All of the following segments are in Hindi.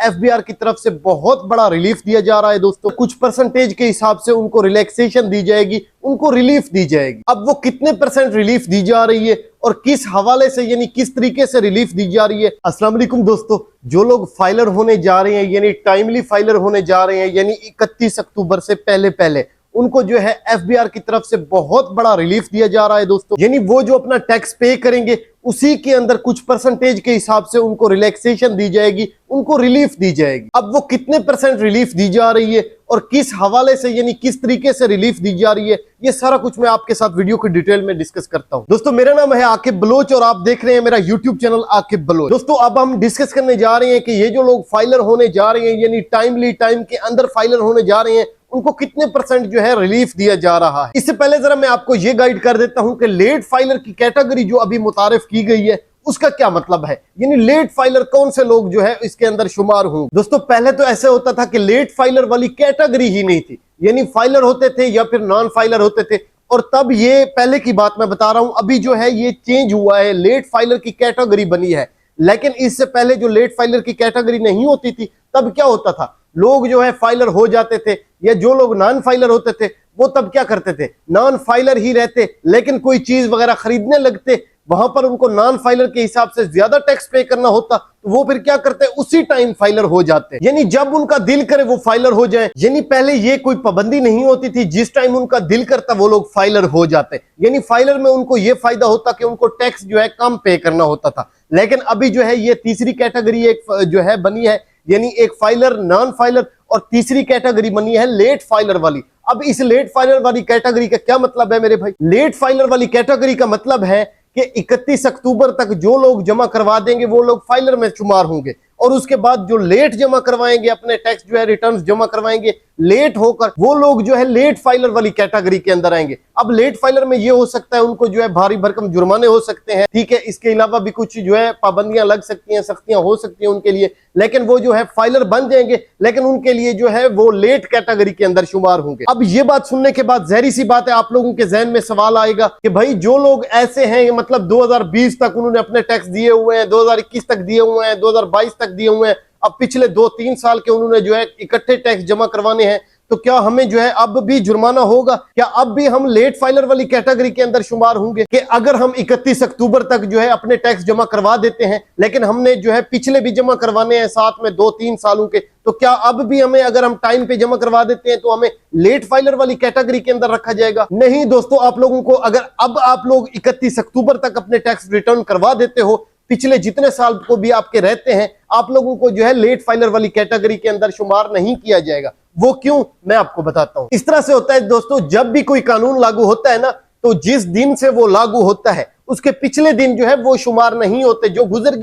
एफबीआर की तरफ से बहुत बड़ा रिलीफ दिया जा रहा है दोस्तों। कुछ परसेंटेज के हिसाब से उनको रिलैक्सेशन दी जाएगी, उनको रिलीफ दी जाएगी। अब वो कितने परसेंट रिलीफ दी जा रही है और किस हवाले से यानी किस तरीके से रिलीफ दी जा रही है। अस्सलाम वालेकुम दोस्तों, जो लोग फाइलर होने जा रहे हैं यानी टाइमली फाइलर होने जा रहे हैं यानी 31 अक्टूबर से पहले उनको जो है एफबीआर की तरफ से बहुत बड़ा रिलीफ दिया जा रहा है दोस्तों। यानी वो जो अपना टैक्स पे करेंगे उसी के अंदर कुछ परसेंटेज के हिसाब से उनको रिलैक्सेशन दी जाएगी, उनको रिलीफ दी जाएगी। अब वो कितने परसेंट रिलीफ दी जा रही है और किस हवाले से यानी किस तरीके से रिलीफ दी जा रही है, ये सारा कुछ मैं आपके साथ वीडियो की डिटेल में डिस्कस करता हूं। दोस्तों मेरा नाम है आकिब बलोच और आप देख रहे हैं मेरा यूट्यूब चैनल आकिब बलोच। दोस्तों अब हम डिस्कस करने जा रहे हैं कि ये जो लोग फाइलर होने जा रहे हैं यानी टाइमली टाइम के अंदर फाइलर होने जा रहे हैं उनको कितने परसेंट जो है रिलीफ दिया जा रहा है। इससे पहले जरा मैं आपको ये गाइड कर देता हूं कि लेट फाइलर की कैटेगरी जो अभी मुतारिफ की गई है उसका क्या मतलब है, यानी लेट फाइलर कौन से लोग जो है इसके अंदर शुमार हों। दोस्तों पहले तो ऐसे होता था कि लेट फाइलर वाली कैटेगरी ही नहीं थी, यानी फाइलर होते थे या फिर नॉन फाइलर होते थे। और तब ये पहले की बात मैं बता रहा हूं, अभी जो है ये चेंज हुआ है, लेट फाइलर की कैटेगरी बनी है। लेकिन इससे पहले जो लेट फाइलर की कैटेगरी नहीं होती थी तब क्या होता था, लोग जो है फाइलर हो जाते थे या जो लोग नॉन फाइलर होते थे वो तब क्या करते थे, नॉन फाइलर ही रहते लेकिन कोई चीज वगैरह खरीदने लगते, वहां पर उनको नॉन फाइलर के हिसाब से ज्यादा टैक्स पे करना होता तो वो फिर क्या करते, उसी टाइम फाइलर हो जाते, यानी जब उनका दिल करे वो फाइलर हो जाए। यानी पहले ये कोई पाबंदी नहीं होती थी, जिस टाइम उनका दिल करता वो लोग फाइलर हो जाते। यानी फाइलर में उनको ये फायदा होता कि उनको टैक्स जो है कम पे करना होता था। लेकिन अभी जो है ये तीसरी कैटेगरी एक जो है बनी है, यानी एक फाइलर, नॉन फाइलर और तीसरी कैटेगरी बनी है लेट फाइलर वाली। अब इस लेट फाइलर वाली कैटेगरी का क्या मतलब है मेरे भाई, लेट फाइलर वाली कैटेगरी का मतलब है कि 31 अक्टूबर तक जो लोग जमा करवा देंगे वो लोग फाइलर में शुमार होंगे और उसके बाद जो लेट जमा करवाएंगे, अपने टैक्स जो है रिटर्न्स जमा करवाएंगे लेट होकर, वो लोग जो है लेट फाइलर वाली कैटेगरी के अंदर आएंगे। अब लेट फाइलर में ये हो सकता है उनको जो है भारी भरकम जुर्माने हो सकते हैं, ठीक है, इसके अलावा भी कुछ जो है पाबंदियां लग सकती हैं, सख्तियां हो सकती हैं उनके लिए, लेकिन वो जो है फाइलर बन जाएंगे लेकिन उनके लिए जो है वो लेट कैटेगरी के अंदर शुमार होंगे। अब ये बात सुनने के बाद जाहिर सी बात है आप लोगों के जहन में सवाल आएगा कि भाई जो लोग ऐसे हैं, मतलब 2020 तक उन्होंने अपने टैक्स दिए हुए हैं, 2021 तक दिए हुए हैं, 2022 तक दिए हुए हैं, अब पिछले 2-3 साल के उन्होंने जो है इकट्ठे टैक्स जमा करवाने हैं, तो क्या हमें जो है अब भी जुर्माना होगा, क्या अब भी हम लेट फाइलर वाली कैटेगरी के अंदर शुमार होंगे कि अगर हम 31 अक्टूबर तक जो है अपने टैक्स जमा करवा देते हैं लेकिन हमने जो है पिछले भी जमा करवाने हैं साथ में 2-3 सालों के, तो क्या अब भी हमें, अगर हम टाइम पे जमा करवा देते हैं तो हमें लेट फाइलर वाली कैटेगरी के अंदर रखा जाएगा? नहीं दोस्तों, आप लोगों को अगर अब आप लोग 31 अक्टूबर तक अपने टैक्स रिटर्न करवा देते हो, पिछले जितने साल को भी आपके रहते हैं, आप लोगों को जो है लेट फाइलर वाली कैटेगरी के अंदर शुमार नहीं किया जाएगा। वो क्यों, मैं आपको बताता हूं। इस तरह से होता है दोस्तों, जब भी कोई कानून लागू होता है ना, तो जिस दिन से वो लागू होता है उसके पिछले दिन जो है वो शुमार नहीं होते, जो गुजर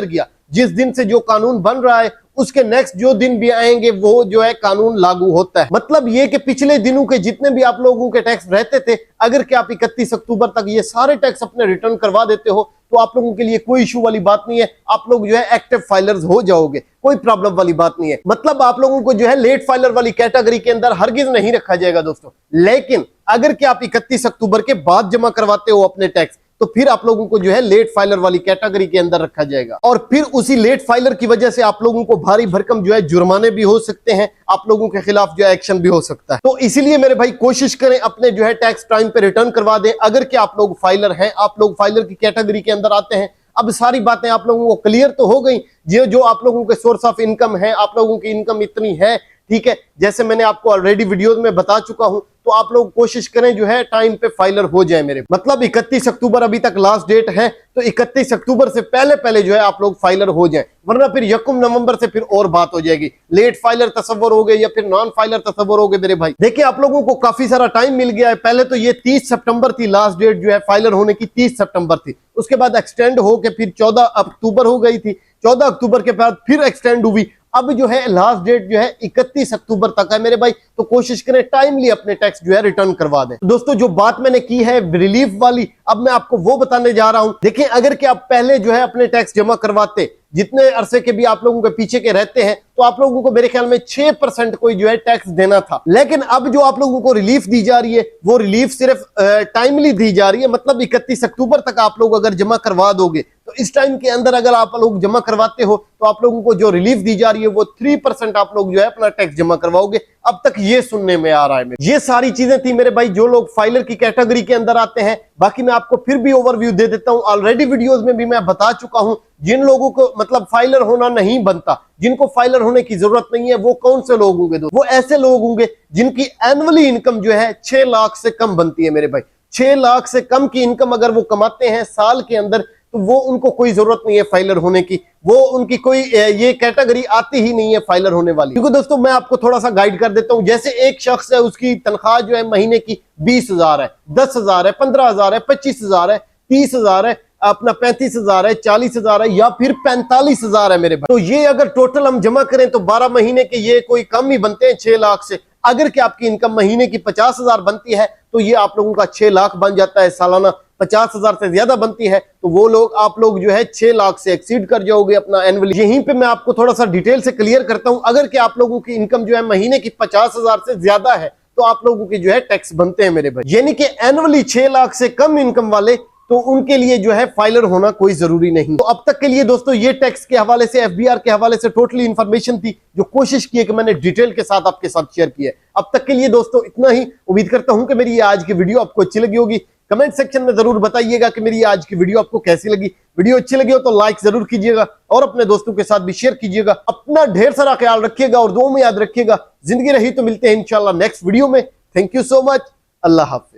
गया। जिस दिन से जो कानून बन रहा है उसके नेक्स्ट जो दिन भी आएंगे वो जो है कानून लागू होता है। मतलब ये कि पिछले दिनों के जितने भी आप लोगों के टैक्स रहते थे, अगर कि आप 31 अक्टूबर तक ये सारे टैक्स अपने रिटर्न करवा देते हो तो आप लोगों के लिए कोई इशू वाली बात नहीं है, आप लोग जो है एक्टिव फाइलर्स हो जाओगे, कोई प्रॉब्लम वाली बात नहीं है। मतलब आप लोगों को जो है लेट फाइलर वाली कैटेगरी के अंदर हरगिज नहीं रखा जाएगा दोस्तों। लेकिन अगर कि आप 31 अक्टूबर के बाद जमा करवाते हो अपने टैक्स तो फिर आप लोगों को जो है लेट फाइलर वाली कैटेगरी के अंदर रखा जाएगा और फिर उसी लेट फाइलर की वजह से आप लोगों को भारी भरकम जो है जुर्माने भी हो सकते हैं, आप लोगों के खिलाफ जो है एक्शन भी हो सकता है। तो इसीलिए मेरे भाई कोशिश करें अपने जो है टैक्स टाइम पे रिटर्न करवा दें। अगर कि आप लोग फाइलर हैं, आप लोग फाइलर की कैटेगरी के अंदर आते हैं, अब सारी बातें आप लोगों को क्लियर तो हो गई, जो आप लोगों के सोर्स ऑफ इनकम है, आप लोगों की इनकम इतनी है, ठीक है, जैसे मैंने आपको ऑलरेडी वीडियोस में बता चुका हूं, तो आप लोग कोशिश करें जो है टाइम पे फाइलर हो जाए। मेरे मतलब 31 अक्टूबर अभी तक लास्ट डेट है, तो 31 अक्टूबर से पहले जो है आप लोग फाइलर हो जाएं, वरना फिर 1 नवंबर से फिर और बात हो जाएगी, लेट फाइलर तस्वर हो गए या फिर नॉन फाइलर तस्वर हो गए। मेरे भाई देखिए आप लोगों को काफी सारा टाइम मिल गया है। पहले तो ये 30 सितंबर थी लास्ट डेट जो है फाइलर होने की, 30 सितंबर थी, उसके बाद एक्सटेंड होकर फिर 14 अक्टूबर हो गई थी, 14 अक्टूबर के बाद फिर एक्सटेंड हुई, अब जो है लास्ट डेट जो है 31 अक्टूबर तक है मेरे भाई। तो कोशिश करें टाइमली अपने टैक्स जो है रिटर्न करवा दें। तो दोस्तों जो बात मैंने की है रिलीफ वाली, अब मैं आपको वो बताने जा रहा हूं। देखिए अगर कि आप पहले जो है अपने टैक्स जमा करवाते जितने अरसे के भी आप लोगों के पीछे के रहते हैं, तो आप लोगों को मेरे ख्याल में 6% कोई जो है टैक्स देना था। लेकिन अब जो आप लोगों को रिलीफ दी जा रही है, वो रिलीफ सिर्फ टाइमली दी जा रही है। मतलब 31 अक्टूबर तक आप लोग अगर जमा करवा दोगे, तो इस टाइम के अंदर अगर आप लोग जमा करवाते हो, तो आप लोगों को जो रिलीफ दी जा रही है वो 3% आप लोग जो है अपना टैक्स जमा करवाओगे। अब तक ये सुनने में आ रहा है। ये सारी चीजें थी मेरे भाई, जो लोग फाइलर की कैटेगरी के अंदर आते हैं। बाकी मैं आपको फिर भी ओवरव्यू दे देता हूं। ऑलरेडी वीडियोस में भी मैं बता चुका हूं, जिन लोगों को मतलब फाइलर होना नहीं बनता, जिनको फाइलर होने की जरूरत नहीं है, वो कौन से लोग होंगे? वो ऐसे लोग होंगे जिनकी एनुअली इनकम जो है 6 लाख से कम बनती है मेरे भाई। 6 लाख से कम की इनकम अगर वो कमाते हैं साल के अंदर, तो वो उनको कोई जरूरत नहीं है फाइलर होने की। वो उनकी कोई ये कैटेगरी आती ही नहीं है फाइलर होने वाली। क्योंकि दोस्तों मैं आपको थोड़ा सा गाइड कर देता हूं। जैसे एक शख्स है, उसकी तनख्वाह जो है महीने की 20,000 है, 10,000 है, 15,000 है, 25,000 है, 30,000 है, अपना 35,000 है, 40,000 है, या फिर 45,000 है मेरे भाई। तो ये अगर टोटल हम जमा करें तो 12 महीने के ये कोई कम ही बनते हैं 6 लाख से। अगर कि आपकी इनकम महीने की 50,000 बनती है, तो ये आप लोगों का 6 लाख बन जाता है सालाना। 50,000 से ज्यादा बनती है तो वो लोग आप लोग जो है 6 लाख से एक्सीड कर जाओगे अपना एनुअली। यहीं पे मैं आपको थोड़ा सा डिटेल से क्लियर करता हूं। अगर कि आप लोगों की इनकम जो है महीने की 50,000 से ज्यादा है, तो आप लोगों के जो है टैक्स बनते हैं मेरे भाई। यानी कि एनुअली 6 लाख से कम इनकम वाले, तो उनके लिए जो है फाइलर होना कोई जरूरी नहीं। तो अब तक के लिए दोस्तों ये टैक्स के हवाले से, एफबीआर के हवाले से टोटली इंफॉर्मेशन थी, जो कोशिश की है कि मैंने डिटेल के साथ आपके साथ शेयर की है। अब तक के लिए दोस्तों इतना ही। उम्मीद करता हूं कि मेरी ये आज की वीडियो आपको अच्छी लगी होगी। कमेंट सेक्शन में जरूर बताइएगा कि मेरी आज की वीडियो आपको कैसी लगी। वीडियो अच्छी लगी हो तो लाइक जरूर कीजिएगा और अपने दोस्तों के साथ भी शेयर कीजिएगा। अपना ढेर सारा ख्याल रखिएगा और दुआ में याद रखिएगा। जिंदगी रही तो मिलते हैं इंशाल्लाह नेक्स्ट वीडियो में। Thank you so much. Allah Hafiz.